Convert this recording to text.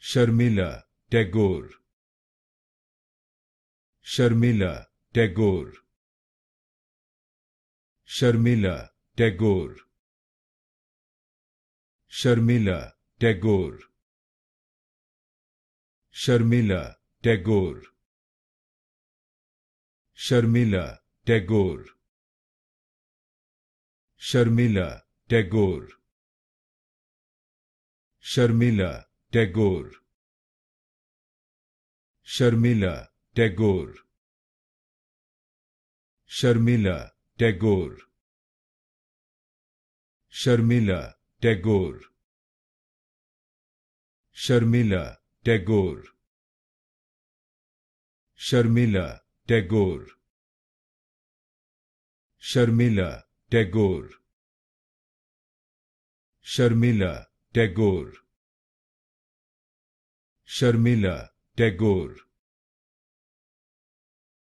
Sharmila Tagore. Sharmila Tagore. Sharmila Tagore. Sharmila Tagore. Sharmila Tagore. Sharmila Tagore. Sharmila Tagore. Sharmila Tagore. Sharmila Tagore. Sharmila Tagore. Sharmila Tagore. Sharmila Tagore. Sharmila Tagore. Sharmila Tagore. Sharmila Tagore. Sharmila Tagore.